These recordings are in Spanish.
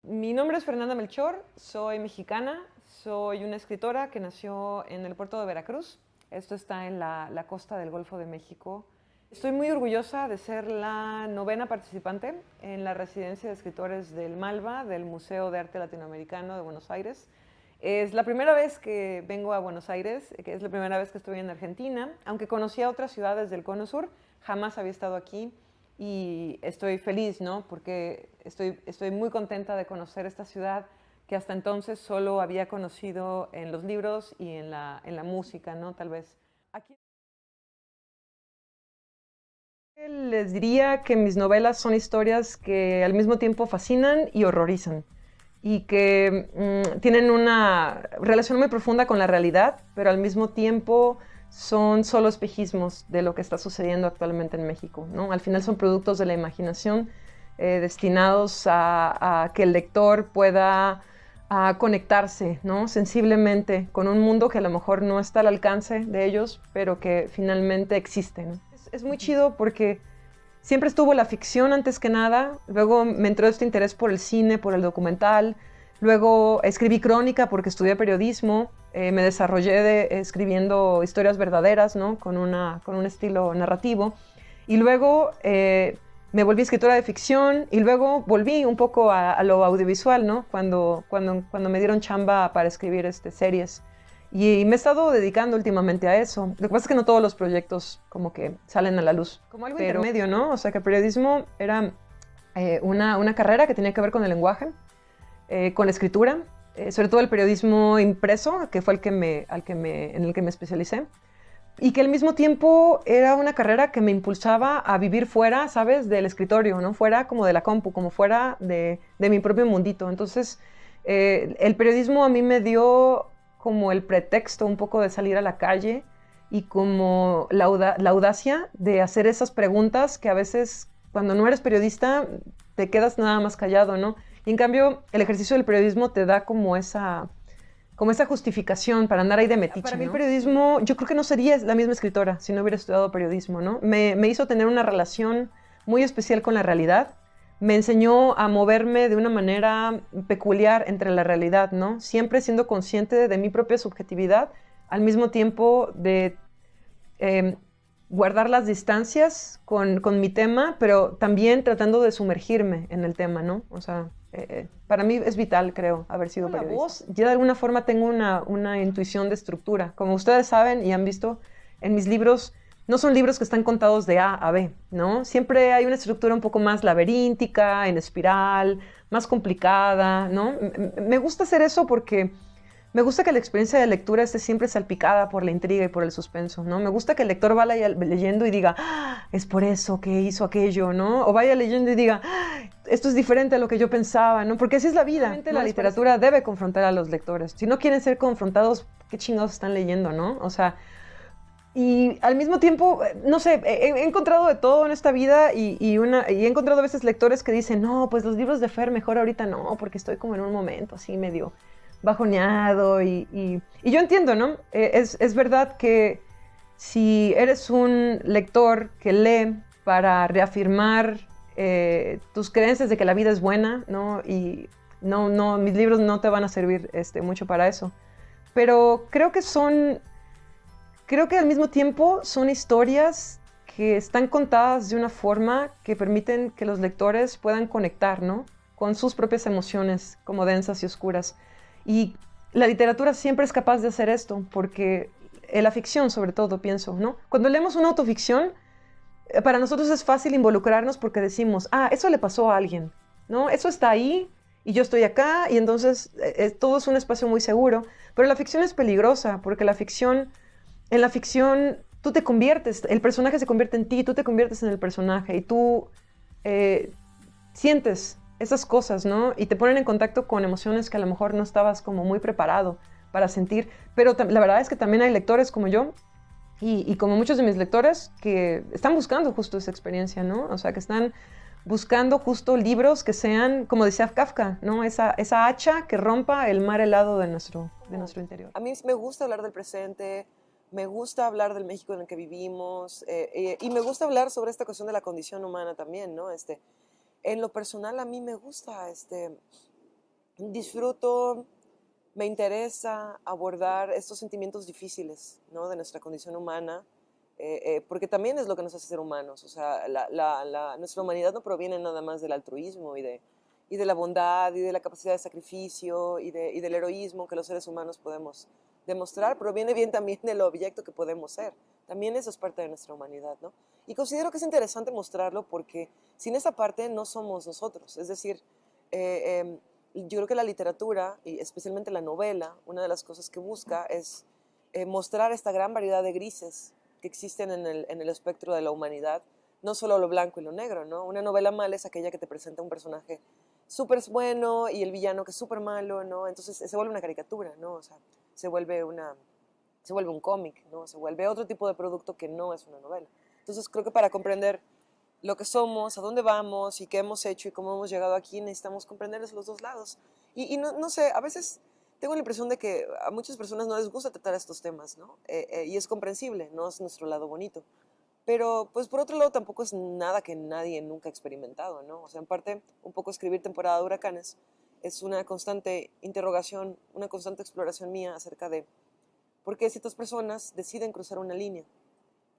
Mi nombre es Fernanda Melchor, soy mexicana, soy una escritora que nació en el puerto de Veracruz. Esto está en la costa del Golfo de México. Estoy muy orgullosa de ser la novena participante en la residencia de escritores del Malva, del Museo de Arte Latinoamericano de Buenos Aires. Es la primera vez que vengo a Buenos Aires, que es la primera vez que estoy en Argentina. Aunque conocía otras ciudades del Cono Sur, jamás había estado aquí y estoy feliz, ¿no? Porque estoy muy contenta de conocer esta ciudad que hasta entonces solo había conocido en los libros y en la música, ¿no? Tal vez. Aquí les diría que mis novelas son historias que al mismo tiempo fascinan y horrorizan y que tienen una relación muy profunda con la realidad, pero al mismo tiempo son solo espejismos de lo que está sucediendo actualmente en México, ¿no? Al final son productos de la imaginación destinados a que el lector pueda conectarse, ¿no? Sensiblemente con un mundo que a lo mejor no está al alcance de ellos, pero que finalmente existe, ¿no? Es muy chido porque siempre estuvo la ficción antes que nada, luego me entró este interés por el cine, por el documental, luego escribí crónica porque estudié periodismo, me desarrollé escribiendo historias verdaderas, ¿no? Con un estilo narrativo, y luego me volví escritora de ficción y luego volví un poco a lo audiovisual, ¿no? Cuando me dieron chamba para escribir series. Y me he estado dedicando últimamente a eso. Lo que pasa es que no todos los proyectos como que salen a la luz. Como algo intermedio, ¿no? O sea, que el periodismo era una carrera que tenía que ver con el lenguaje, con la escritura, sobre todo el periodismo impreso, que fue en el que me especialicé. Y que al mismo tiempo era una carrera que me impulsaba a vivir fuera, ¿sabes? Del escritorio, ¿no? Fuera como de la compu, como fuera de mi propio mundito. Entonces, el periodismo a mí me dio como el pretexto un poco de salir a la calle y como la audacia de hacer esas preguntas que a veces cuando no eres periodista te quedas nada más callado, ¿no? Y en cambio el ejercicio del periodismo te da como esa justificación para andar ahí de metiche, para mí, ¿no? El periodismo, yo creo que no sería la misma escritora si no hubiera estudiado periodismo, ¿no? Me hizo tener una relación muy especial con la realidad, me enseñó a moverme de una manera peculiar entre la realidad, ¿no? Siempre siendo consciente de mi propia subjetividad, al mismo tiempo de eh, guardar las distancias con mi tema, pero también tratando de sumergirme en el tema, ¿no? O sea, para mí es vital, creo, haber sido periodista. La voz, yo de alguna forma tengo una intuición de estructura. Como ustedes saben y han visto en mis libros, no son libros que están contados de A a B, ¿no? Siempre hay una estructura un poco más laberíntica, en espiral, más complicada, ¿no? Me gusta hacer eso porque me gusta que la experiencia de lectura esté siempre salpicada por la intriga y por el suspenso, ¿no? Me gusta que el lector vaya leyendo y diga, "Ah, es por eso que hizo aquello", ¿no? O vaya leyendo y diga, "Ah, esto es diferente a lo que yo pensaba", ¿no? Porque así es la vida. Realmente la literatura debe confrontar a los lectores. Si no quieren ser confrontados, ¿qué chingados están leyendo, no? O sea, y al mismo tiempo, no sé, he encontrado de todo en esta vida y he encontrado a veces lectores que dicen, no, pues los libros de Fer mejor ahorita no, porque estoy como en un momento así medio bajoneado y yo entiendo, ¿no? Es verdad que si eres un lector que lee para reafirmar tus creencias de que la vida es buena, ¿no? Y no, mis libros no te van a servir mucho para eso. Pero creo que al mismo tiempo son historias que están contadas de una forma que permiten que los lectores puedan conectar, ¿no? Con sus propias emociones como densas y oscuras. Y la literatura siempre es capaz de hacer esto, porque en la ficción sobre todo, pienso, ¿no? Cuando leemos una autoficción, para nosotros es fácil involucrarnos porque decimos, ah, eso le pasó a alguien, ¿no? Eso está ahí y yo estoy acá y entonces todo es un espacio muy seguro. Pero la ficción es peligrosa porque en la ficción tú te conviertes, el personaje se convierte en ti, tú te conviertes en el personaje y tú eh, sientes esas cosas, ¿no? Y te ponen en contacto con emociones que a lo mejor no estabas como muy preparado para sentir. Pero la verdad es que también hay lectores como yo y como muchos de mis lectores que están buscando justo esa experiencia, ¿no? O sea, que están buscando justo libros que sean, como decía Kafka, ¿no? Esa hacha que rompa el mar helado de nuestro interior. A mí me gusta hablar del presente, me gusta hablar del México en el que vivimos y me gusta hablar sobre esta cuestión de la condición humana también, ¿no? En lo personal a mí me gusta disfruto, me interesa abordar estos sentimientos difíciles, ¿no? De nuestra condición humana, porque también es lo que nos hace ser humanos. O sea, nuestra humanidad no proviene nada más del altruismo y de la bondad y de la capacidad de sacrificio y del heroísmo que los seres humanos podemos demostrar, proviene bien también del objeto que podemos ser. También eso es parte de nuestra humanidad, ¿no? Y considero que es interesante mostrarlo porque sin esa parte no somos nosotros. Es decir, yo creo que la literatura, y especialmente la novela, una de las cosas que busca es mostrar esta gran variedad de grises que existen en el espectro de la humanidad, no solo lo blanco y lo negro, ¿no? Una novela mala es aquella que te presenta un personaje súper bueno y el villano que es súper malo, ¿no? Entonces se vuelve una caricatura, ¿no? O sea, se vuelve un cómic, ¿no? Se vuelve otro tipo de producto que no es una novela. Entonces creo que para comprender lo que somos, a dónde vamos y qué hemos hecho y cómo hemos llegado aquí, necesitamos comprender los dos lados. Y no sé, a veces tengo la impresión de que a muchas personas no les gusta tratar estos temas, ¿no? Y es comprensible, no es nuestro lado bonito. Pero, pues, por otro lado, tampoco es nada que nadie nunca ha experimentado, ¿no? O sea, en parte, un poco escribir Temporada de Huracanes es una constante interrogación, una constante exploración mía acerca de por qué ciertas personas deciden cruzar una línea,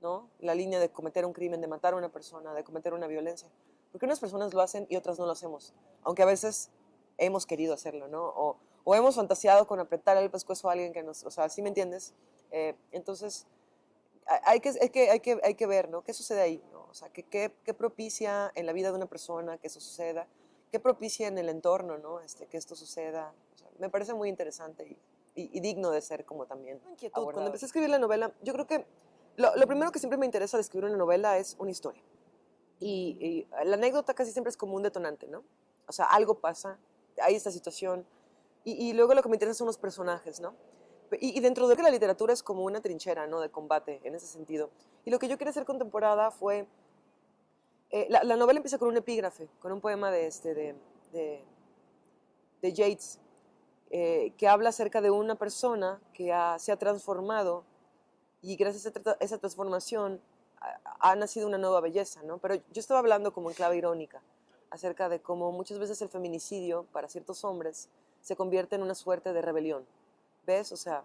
¿no? La línea de cometer un crimen, de matar a una persona, de cometer una violencia. Porque unas personas lo hacen y otras no lo hacemos. Aunque a veces hemos querido hacerlo, ¿no? O hemos fantaseado con apretar el pescuezo a alguien que nos... O sea, ¿sí me entiendes? Entonces, hay que ver, ¿no? ¿Qué sucede ahí? ¿No? O sea, ¿qué propicia en la vida de una persona que eso suceda? ¿Qué propicia en el entorno, ¿no? Que esto suceda. O sea, me parece muy interesante y digno de ser como también inquietud. Cuando empecé a escribir la novela, yo creo que lo primero que siempre me interesa de escribir una novela es una historia. Y la anécdota casi siempre es como un detonante, ¿no? O sea, algo pasa, hay esta situación, y luego lo que me interesa son los personajes, ¿no? Y dentro de que la literatura es como una trinchera, ¿no? De combate, en ese sentido. Y lo que yo quería hacer con Temporada fue... la novela empieza con un epígrafe, con un poema de Yeats, que habla acerca de una persona que se ha transformado y gracias a esa transformación ha nacido una nueva belleza, ¿no? Pero yo estaba hablando como en clave irónica acerca de cómo muchas veces el feminicidio para ciertos hombres se convierte en una suerte de rebelión, ¿ves? O sea,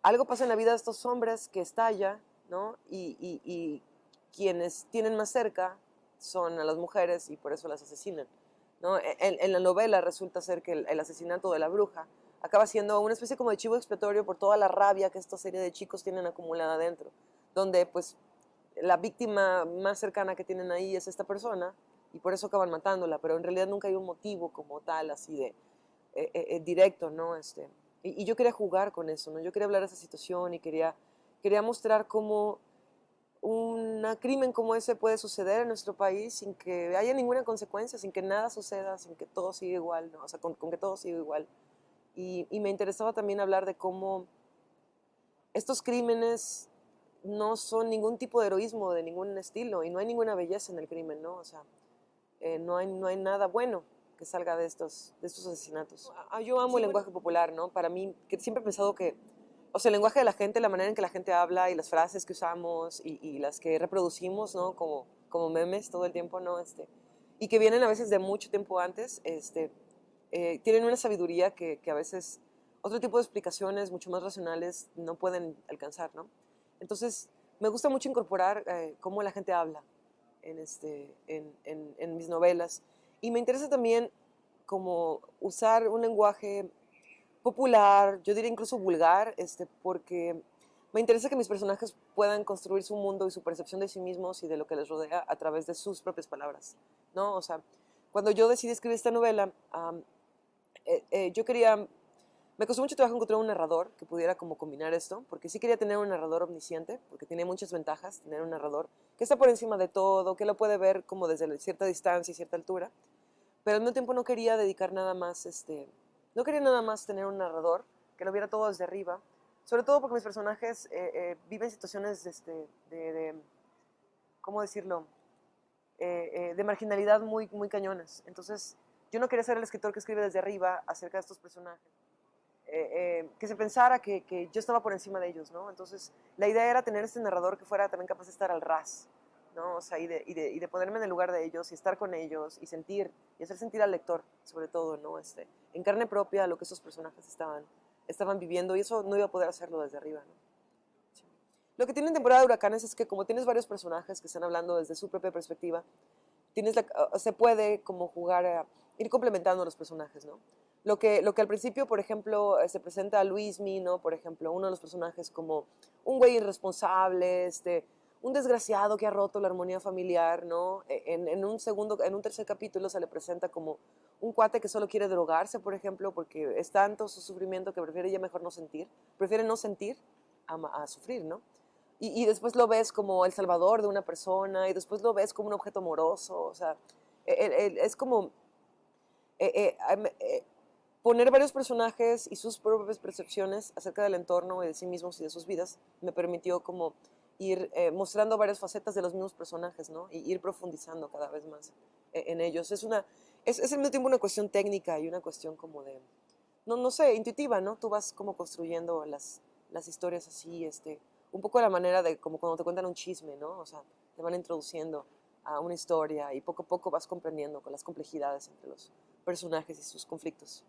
algo pasa en la vida de estos hombres que estalla, ¿no? Y quienes tienen más cerca son a las mujeres y por eso las asesinan, ¿no? En la novela resulta ser que el asesinato de la bruja acaba siendo una especie como de chivo expiatorio por toda la rabia que esta serie de chicos tienen acumulada dentro, donde pues la víctima más cercana que tienen ahí es esta persona y por eso acaban matándola, pero en realidad nunca hay un motivo como tal, así de directo, ¿no? Y yo quería jugar con eso, ¿no? Yo quería hablar de esa situación y quería mostrar cómo un crimen como ese puede suceder en nuestro país sin que haya ninguna consecuencia, sin que nada suceda, sin que todo siga igual, ¿no? O sea, con que todo siga igual. Y me interesaba también hablar de cómo estos crímenes no son ningún tipo de heroísmo de ningún estilo y no hay ninguna belleza en el crimen, ¿no? O sea, no hay nada bueno que salga de estos asesinatos. Yo amo el lenguaje popular, ¿no? Para mí, que siempre he pensado que, o sea, el lenguaje de la gente, la manera en que la gente habla y las frases que usamos y las que reproducimos, ¿no? Como memes todo el tiempo, ¿no? Y que vienen a veces de mucho tiempo antes, tienen una sabiduría que a veces otro tipo de explicaciones mucho más racionales no pueden alcanzar, ¿no? Entonces, me gusta mucho incorporar cómo la gente habla en mis novelas. Y me interesa también como usar un lenguaje popular, yo diría incluso vulgar, porque me interesa que mis personajes puedan construir su mundo y su percepción de sí mismos y de lo que les rodea a través de sus propias palabras, ¿no? O sea, cuando yo decidí escribir esta novela, yo quería, me costó mucho trabajo encontrar un narrador que pudiera como combinar esto, porque sí quería tener un narrador omnisciente, porque tiene muchas ventajas tener un narrador que está por encima de todo, que lo puede ver como desde cierta distancia y cierta altura, pero al mismo tiempo no quería dedicar nada más, no quería nada más tener un narrador que lo viera todo desde arriba, sobre todo porque mis personajes viven situaciones ¿cómo decirlo?, de marginalidad muy, muy cañonas. Entonces, yo no quería ser el escritor que escribe desde arriba acerca de estos personajes. Que se pensara que yo estaba por encima de ellos, ¿no? Entonces, la idea era tener este narrador que fuera también capaz de estar al ras, ¿no? O sea, y de ponerme en el lugar de ellos y estar con ellos y sentir, y hacer sentir al lector, sobre todo, ¿no? En carne propia lo que esos personajes estaban viviendo, y eso no iba a poder hacerlo desde arriba, ¿no? Sí. Lo que tiene en temporada de huracanes es que como tienes varios personajes que están hablando desde su propia perspectiva, se puede como jugar a ir complementando a los personajes, ¿no? Lo que al principio, por ejemplo, se presenta a Luismi, ¿no? Por ejemplo, uno de los personajes como un güey irresponsable, un desgraciado que ha roto la armonía familiar, ¿no? En un tercer capítulo se le presenta como un cuate que solo quiere drogarse, por ejemplo, porque es tanto su sufrimiento que prefiere ya mejor prefiere no sentir a sufrir, ¿no? Y después lo ves como el salvador de una persona, y después lo ves como un objeto amoroso, o sea, es como poner varios personajes y sus propias percepciones acerca del entorno y de sí mismos y de sus vidas me permitió como ir mostrando varias facetas de los mismos personajes, ¿no? Y ir profundizando cada vez más en ellos. Es al mismo tiempo una cuestión técnica y una cuestión como de, no sé, intuitiva, ¿no? Tú vas como construyendo las historias así, un poco a la manera de como cuando te cuentan un chisme, ¿no? O sea, te van introduciendo a una historia y poco a poco vas comprendiendo con las complejidades entre los personajes y sus conflictos.